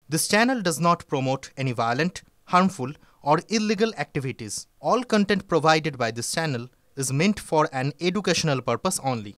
This channel does not promote any violent, harmful, or illegal activities. All content provided by this channel is meant for an educational purpose only.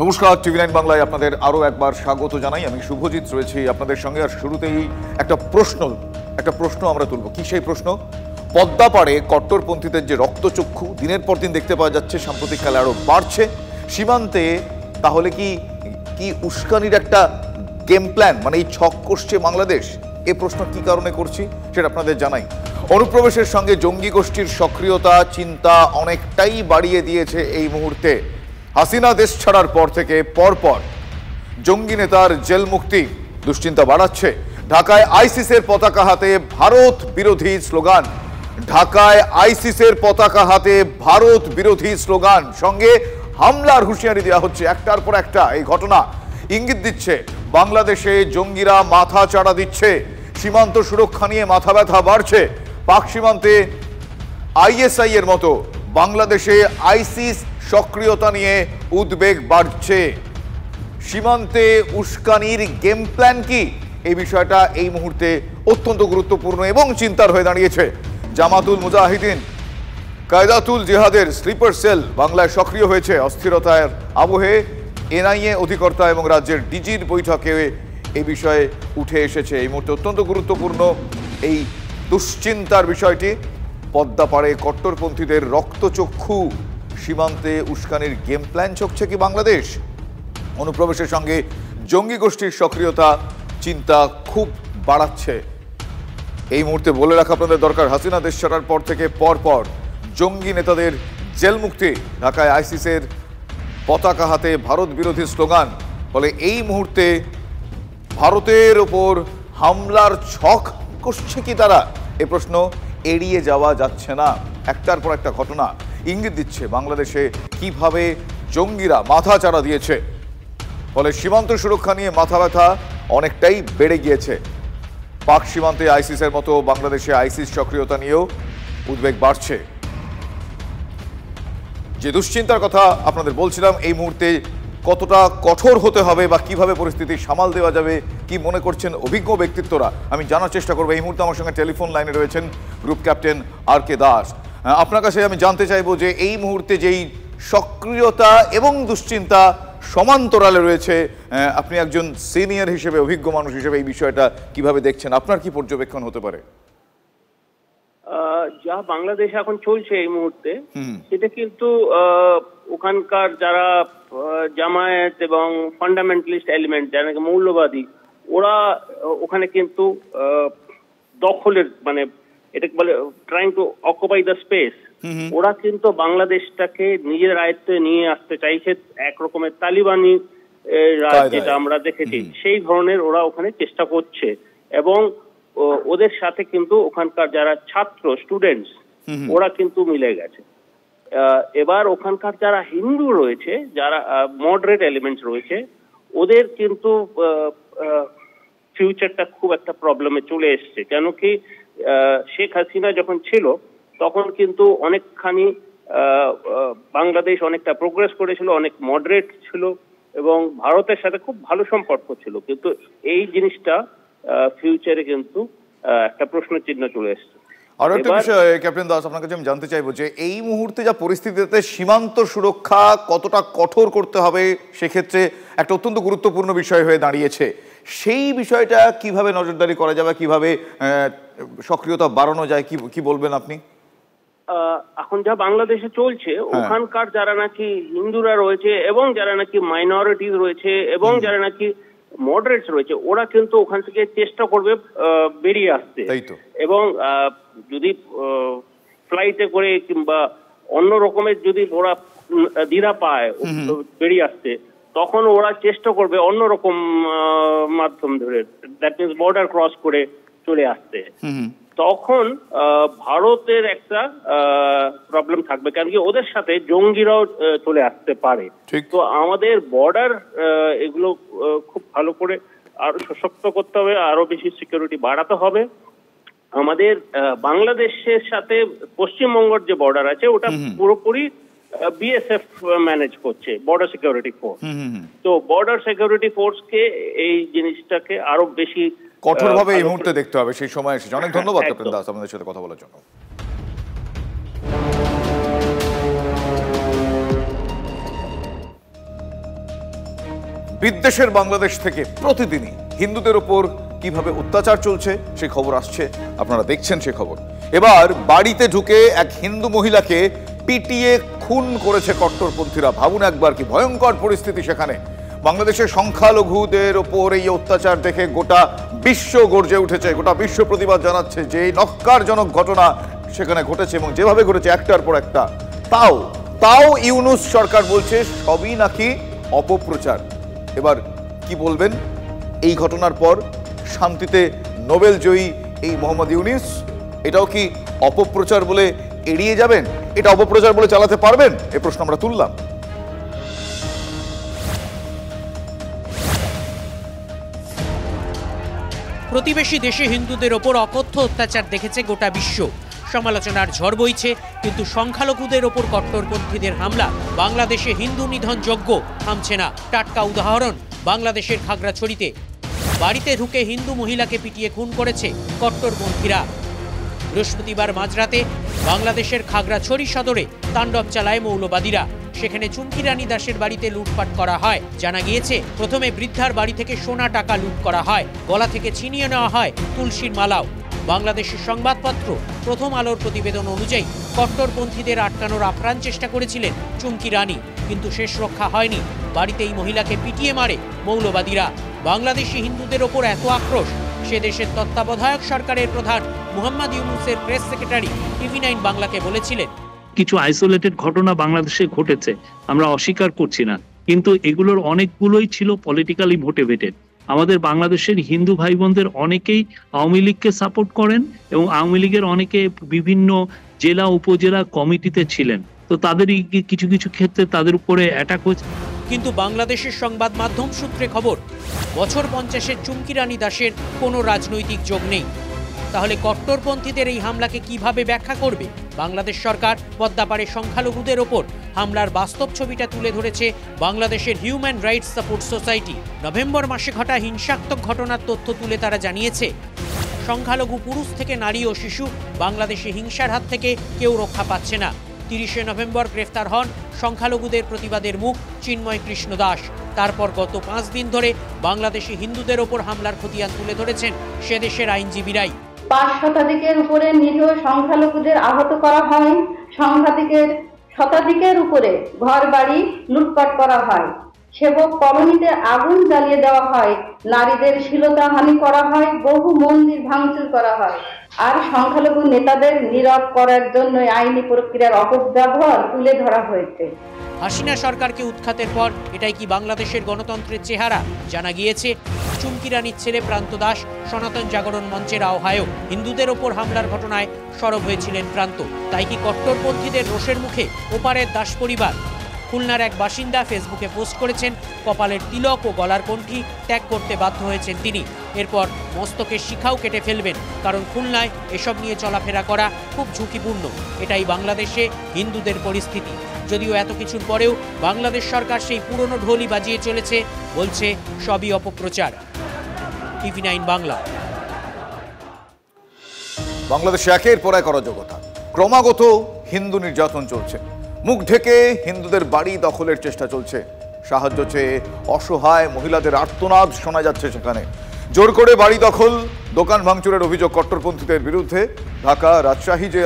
নমস্কার, টিভি9 বাংলায় আপনাদের আরও একবার স্বাগত জানাই। আমি শুভজিৎ রয়েছি আপনাদের সঙ্গে। আর শুরুতেই একটা প্রশ্ন আমরা তুলব। কি সেই প্রশ্ন? পদ্মা পাড়ে কট্টরপন্থীদের যে রক্তচক্ষু দিনের পর দিন দেখতে পাওয়া যাচ্ছে, সাম্প্রতিককালে আরও বাড়ছে। সীমান্তে তাহলে কি উস্কানির একটা গেম প্ল্যান, মানে এই ছক কষছে বাংলাদেশ? এই প্রশ্ন কি কারণে করছি সেটা আপনাদের জানাই। অনুপ্রবেশের সঙ্গে জঙ্গি গোষ্ঠীর সক্রিয়তা চিন্তা অনেকটাই বাড়িয়ে দিয়েছে এই মুহূর্তে। হাসিনা দেশ ছাড়ার পর থেকে পরপর জঙ্গি নেতার জেল মুক্তি দুশ্চিন্তা বাড়াচ্ছে। ঢাকায় আইসিসের পতাকা হাতে ভারত বিরোধী স্লোগান। ঢাকায় আইসিসের পতাকা হাতে ভারত বিরোধী স্লোগান, সঙ্গে হামলার হুঁশিয়ারি দেওয়া হচ্ছে। একটার পর একটা এই ঘটনা ইঙ্গিত দিচ্ছে বাংলাদেশে জঙ্গিরা মাথা চাড়া দিচ্ছে। সীমান্ত সুরক্ষা নিয়ে মাথা ব্যথা বাড়ছে। পাক সীমান্তে আইএসআই এর মতো বাংলাদেশে আইসিস সক্রিয়তা নিয়ে উদ্বেগ বাড়ছে। সীমান্তে উস্কানির গেম প্ল্যান কি? এই বিষয়টা এই মুহূর্তে অত্যন্ত গুরুত্বপূর্ণ এবং চিন্তার হয়ে দাঁড়িয়েছে। জামাতুল মুজাহিদিন কায়দাতুল জিহাদের স্লিপার সেল বাংলায় সক্রিয় হয়েছে। অস্থিরতার আবহে এনআইএ অধিকর্তা এবং রাজ্যের ডিজির বৈঠকে এই বিষয়ে উঠে এসেছে। এই মুহূর্তে অত্যন্ত গুরুত্বপূর্ণ এই দুশ্চিন্তার বিষয়টি। পদ্মা পাড়ে কট্টরপন্থীদের রক্তচক্ষু, সীমান্তে উস্কানির গেম প্ল্যান ছকছে কি বাংলাদেশ? অনুপ্রবেশের সঙ্গে জঙ্গি গোষ্ঠীর সক্রিয়তা চিন্তা খুব বাড়াচ্ছে। এই মুহূর্তে বলে রাখা আপনাদের দরকার, হাসিনা দেশ ছাড়ার পর থেকে পরপর জঙ্গি নেতাদের জেল মুক্তি। ঢাকায় আইসিসের পতাকা হাতে ভারত বিরোধী স্লোগান। ফলে এই মুহূর্তে ভারতের ওপর হামলার ছক কষছে কি তারা? এ প্রশ্ন এড়িয়ে যাওয়া যাচ্ছে না। একটার পর একটা ঘটনা ইঙ্গিত দিচ্ছে বাংলাদেশে কিভাবে জঙ্গিরা মাথা চাড়া দিয়েছে। ফলে সীমান্ত সুরক্ষা নিয়ে মাথা ব্যথা অনেকটাই বেড়ে গিয়েছে। পাক সীমান্তে আইসিসের মতো বাংলাদেশে আইসিস সক্রিয়তা নিয়েও উদ্বেগ বাড়ছে। যে দুশ্চিন্তার কথা আপনাদের বলছিলাম, এই মুহূর্তে কতটা কঠোর হতে হবে বা কিভাবে পরিস্থিতি সামাল দেওয়া যাবে, কি মনে করছেন অভিজ্ঞ ব্যক্তিত্বরা, আমি জানার চেষ্টা করবো। এই মুহূর্তে আমার সঙ্গে টেলিফোন লাইনে রয়েছেন গ্রুপ ক্যাপ্টেন আর কে দাস। আপনার কাছে আমি জানতে চাইবো যে এই মুহূর্তে যেই সক্রিয়তা এবং দুশ্চিন্তা সমান্তরালে রয়েছে, আপনি একজন সিনিয়র হিসেবে, অভিজ্ঞ মানুষ হিসেবে এই বিষয়টা কিভাবে দেখছেন? আপনার কি পর্যবেক্ষণ হতে পারে? যা বাংলাদেশ এখন চলছে এই মুহূর্তে, সেটা কিন্তু ওখানকার যারা জামায়াত এবং ফান্ডামেন্টালিস্ট এলিমেন্ট, যারা মৌলবাদী, ওরা ওখানে কিন্তু দখলের, মানে এটাকে বলে trying to occupy the space. ওরা কিন্তু বাংলাদেশটাকে নিজের আয়ত্তে নিয়ে আসতে চাইছে। একরকমের তালিবানি রাজ যেটা আমরা দেখেছি, সেই ধরনের ওরা ওখানে চেষ্টা করছে। এবং ওদের সাথে কিন্তু ওখানকার যারা ছাত্র স্টুডেন্টস, ওরা কিন্তু মিলে গেছে। এবার ওখানকার যারা হিন্দু রয়েছে, যারা মডারেট এলিমেন্টস রয়েছে, ওদের কিন্তু ফিউচারটা খুব একটা প্রবলেমে চলে এসছে। কেন কি, শেখ হাসিনা যখন ছিল তখন কিন্তু অনেকখানি বাংলাদেশ অনেকটা প্রোগ্রেস করেছিল, অনেক মডারেট ছিল এবং ভারতের সাথে খুব ভালো সম্পর্ক ছিল। কিন্তু এই জিনিসটা ফিউচারে কিন্তু একটা প্রশ্ন চিহ্ন চলে এসছে। আরো একটা বিষয় ক্যাপ্টেন দাস, আপনার কাছে আমি জানতে চাইবো যে এই মুহূর্তে যা পরিস্থিতিতে সীমান্ত সুরক্ষা কতটা কঠোর করতে হবে, সেক্ষেত্রে একটা অত্যন্ত গুরুত্বপূর্ণ বিষয় হয়ে দাঁড়িয়েছে। সেই বিষয়টা কিভাবে নজরদারি করা যাবে, কিভাবে সক্রিয়তা বাড়ানো যায়, কি বলবেন আপনি? এখন যা বাংলাদেশে চলছে, ওখানকার যারা নাকি হিন্দুরা রয়েছে এবং যারা নাকি মাইনরিটিজ রয়েছে এবং যারা নাকি মডারেটস রয়েছে, ওরা কিন্তু ওখান থেকে চেষ্টা করবে বেরিয়ে আসতে। এবং যদি ফ্লাইটে করে কিংবা অন্য রকমের যদি ওরা দ্বিধা পায় বেরিয়ে আসতে, তখন ওরা চেষ্টা করবে অন্যরকম মাধ্যম ধরে, দ্যাট মিনস বর্ডার ক্রস করে চলে আসতে। তখন ভারতের একটা প্রবলেম থাকবে, কারণ কি ওদের সাথে জঙ্গিরাও চলে আসতে পারে। তো আমাদের বর্ডার এগুলো খুব ভালো করে আরো সশক্ত করতে হবে, আরো বেশি সিকিউরিটি বাড়াতে হবে। আমাদের বাংলাদেশের সাথে পশ্চিমবঙ্গের যে বর্ডার আছে, ওটা পুরোপুরি বিএসএফ ম্যানেজ করছে, বর্ডার সিকিউরিটি ফোর্স। তো বর্ডার সিকিউরিটি ফোর্সকে এই জিনিসটাকে আরো বেশি কঠোরভাবে এই মুহূর্তে দেখতে হবে, সেই সময় এসেছে। অনেক ধন্যবাদ ক্যাপ্টেন দাস আমাদের সাথে কথা বলার জন্য। বিদেশের বাংলাদেশ থেকে প্রতিদিনই হিন্দুদের উপর কিভাবে অত্যাচার চলছে সেই খবর আসছে, আপনারা দেখছেন সেই খবর। এবার বাড়িতে ঢুকে এক হিন্দু মহিলাকে পিটিয়ে খুন করেছে কট্টরপন্থীরা। ভাবুন একবার, কি ভয়ঙ্কর পরিস্থিতি সেখানে। বাংলাদেশের সংখ্যালঘুদের ওপর এই অত্যাচার দেখে গোটা বিশ্ব গর্জে উঠেছে, গোটা বিশ্ব প্রতিবাদ জানাচ্ছে যে এই নক্কারজনক ঘটনা সেখানে ঘটেছে এবং যেভাবে ঘটেছে একটার পর একটা। তাও ইউনূস সরকার বলছে সবই নাকি অপপ্রচার। এবার কি বলবেন এই ঘটনার পর? শান্তিতে নোবেল জয়ী এই মোহাম্মদ ইউনূস এটাও কি অপপ্রচার বলে এড়িয়ে যাবেন? এটা অপপ্রচার বলে চালাতে পারবেন? এই প্রশ্ন আমরা তুললাম। প্রতিবেশী দেশে হিন্দুদের ওপর অকথ্য অত্যাচার দেখেছে গোটা বিশ্ব। সমালোচনার ঝড় বইছে, কিন্তু সংখ্যালঘুদের ওপর কট্টরপন্থীদের হামলা, বাংলাদেশে হিন্দু নিধন যজ্ঞ থামছে না। টাটকা উদাহরণ বাংলাদেশের খাগড়াছড়িতে বাড়িতে ঢুকে হিন্দু মহিলাকে পিটিয়ে খুন করেছে কট্টরপন্থীরা। বৃহস্পতিবার মাঝরাতে বাংলাদেশের খাগড়াছড়ি সদরে তাণ্ডব চালায় মৌলবাদীরা। সেখানে চুমকি রানী দাসের বাড়িতে লুটপাট করা হয়। জানা গিয়েছে, প্রথমে বৃদ্ধার বাড়ি থেকে সোনা টাকা লুট করা হয়, গলা থেকে ছিনিয়ে নেওয়া হয় তুলসীর মালাও। বাংলাদেশের সংবাদপত্র প্রথম আলোর প্রতিবেদন অনুযায়ী কট্টরপন্থীদের আটকানোর আপ্রাণ চেষ্টা করেছিলেন চুমকি রানী, কিন্তু শেষ রক্ষা হয়নি। বাড়িতে এই মহিলাকে পিটিয়ে মারে মৌলবাদীরা। বাংলাদেশি হিন্দুদের ওপর এত আক্রোশ, সে দেশের তত্ত্বাবধায়ক সরকারের প্রধান মোহাম্মদ ইউনূসের প্রেস সেক্রেটারি TV9 বাংলাকে বলেছিলেন, কিছু আইসোলেটেড ঘটনা বাংলাদেশে ঘটেছে, আমরা অস্বীকার করছি না, কিন্তু এগুলোর অনেকগুলোই ছিল পলিটিক্যালি মোটিভেটেড। আমাদের বাংলাদেশের হিন্দু ভাই বোনদের অনেকেই আওয়ামী লীগকে সাপোর্ট করেন এবং আওয়ামী লীগের অনেকে বিভিন্ন জেলা উপজেলা কমিটিতে ছিলেন, তো তাদেরই কিছু কিছু ক্ষেত্রে তাদের উপরে অ্যাটাক হয়েছে। কিন্তু বাংলাদেশের সংবাদ মাধ্যম সূত্রে খবর, বছর 50-এর চুমকি রানী দাসের কোনো রাজনৈতিক যোগ নেই। তাহলে কট্টরপন্থীদের এই হামলাকে কিভাবে ব্যাখ্যা করবে বাংলাদেশ সরকার? পদ্মাপাড়ে সংখ্যালঘুদের ওপর হামলার বাস্তব ছবিটা তুলে ধরেছে বাংলাদেশের human rights support society. November মাসে ঘটা হিংসাত্মক ঘটনার তথ্য তুলে তারা জানিয়েছে, সংখ্যালঘু পুরুষ থেকে নারী ও শিশু বাংলাদেশে হিংসার হাত থেকে কেউ রক্ষা পাচ্ছে না। 30শে নভেম্বর গ্রেফতার হন সংখ্যালঘুদের প্রতিবাদের মুখ চিন্ময় কৃষ্ণ দাস। তারপর গত 5 দিন ধরে বাংলাদেশি হিন্দুদের ওপর হামলার খতিয়ান তুলে ধরেছেন সে দেশের আইনজীবীরাই। 5 শতাধিকের উপরে নিরীহ সংখ্যালঘুদের আহত করা হয়, শতাধিকের উপরে ঘর বাড়ি লুটপাট করা হয়, সেবক কলোনিতে আগুন জ্বালিয়ে দেওয়া হয়, নারীদের শ্লীলতাহানি করা হয়, বহু মন্দির ভাঙচুর করা হয়। আর সংখ্যালঘু নেতাদের নীরব করার জন্য আইনি প্রক্রিয়ার অপব্যবহার তুলে ধরা হয়েছে। হাসিনা সরকারকে উৎখাতের পর এটাই কি বাংলাদেশের গণতন্ত্রের চেহারা? জানা গিয়েছে, চুমকি রানীর ছেলে প্রান্ত দাস সনাতন জাগরণ মঞ্চের আহ্বায়ক। হিন্দুদের ওপর হামলার ঘটনায় সরব হয়েছিলেন প্রান্ত। তাই কি কট্টরপন্থীদের রোষের মুখে ওপারের দাস পরিবার? খুলনার এক বাসিন্দা ফেসবুকে পোস্ট করেছেন, কপালের তিলক ও গলার কণ্ঠি ত্যাগ করতে বাধ্য হয়েছেন তিনি। এরপর মস্তকের শিখাও কেটে ফেলবেন, কারণ খুলনায় এসব নিয়ে চলাফেরা করা খুব ঝুঁকিপূর্ণ। এটাই বাংলাদেশে হিন্দুদের পরিস্থিতি। যদিও এত কিছুর পরেও বাংলাদেশ সরকার সেই পুরনো ঢোলই বাজিয়ে চলেছে, বলছে সবই অপপ্রচার। TV9 বাংলা। বাংলাদেশে একের পর এক অরাজকতা, ক্রমাগত হিন্দু নির্যাতন চলছে। মুখ ঢেকে হিন্দুদের বাড়ি দখলের চেষ্টা চলছে। সাহায্য চেয়ে অসহায় মহিলাদের আর্তনাদ শোনা যাচ্ছে সেখানে। জোর করে বাড়ি দখল, দোকান ভাঙচুরের অভিযোগ কট্টরপন্থীদের বিরুদ্ধে। ঢাকা, রাজশাহী যে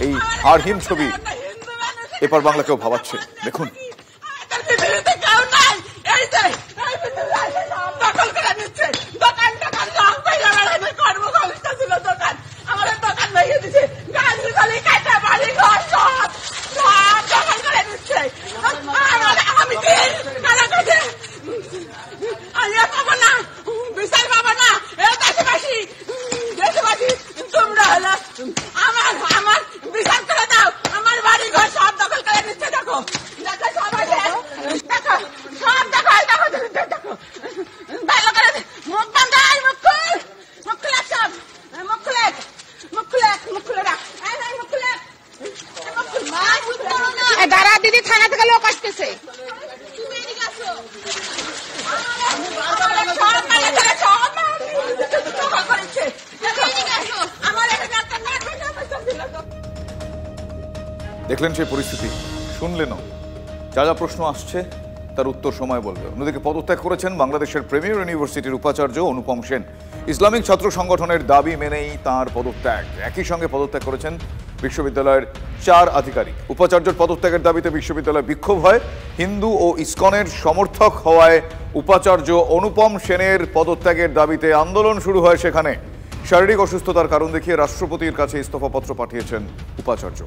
এই হাড়হিম ছবি এপার বাংলাকেও ভাবাচ্ছে। দেখুন, আমার বিচার করে দাও, আমার বাড়ি ঘর সব দখল করে নিচ্ছে। দেখো দেখলেন সেই পরিস্থিতি, শুনলেনও। যা যা প্রশ্ন আসছে তার উত্তর সময় বলবে। অন্যদিকে পদত্যাগ করেছেন বাংলাদেশের প্রিমিয়ার ইউনিভার্সিটির উপাচার্য অনুপম সেন। ইসলামিক ছাত্র সংগঠনের দাবি মেনেই তাঁর পদত্যাগ। একই সঙ্গে পদত্যাগ করেছেন বিশ্ববিদ্যালয়ের 4 আধিকারিক। উপাচার্যর পদত্যাগের দাবিতে বিশ্ববিদ্যালয়ে বিক্ষোভ হয়। হিন্দু ও ইসকনের সমর্থক হওয়ায় উপাচার্য অনুপম সেনের পদত্যাগের দাবিতে আন্দোলন শুরু হয় সেখানে। শারীরিক অসুস্থতার কারণ দেখিয়ে রাষ্ট্রপতির কাছে ইস্তফাপত্র পাঠিয়েছেন উপাচার্য।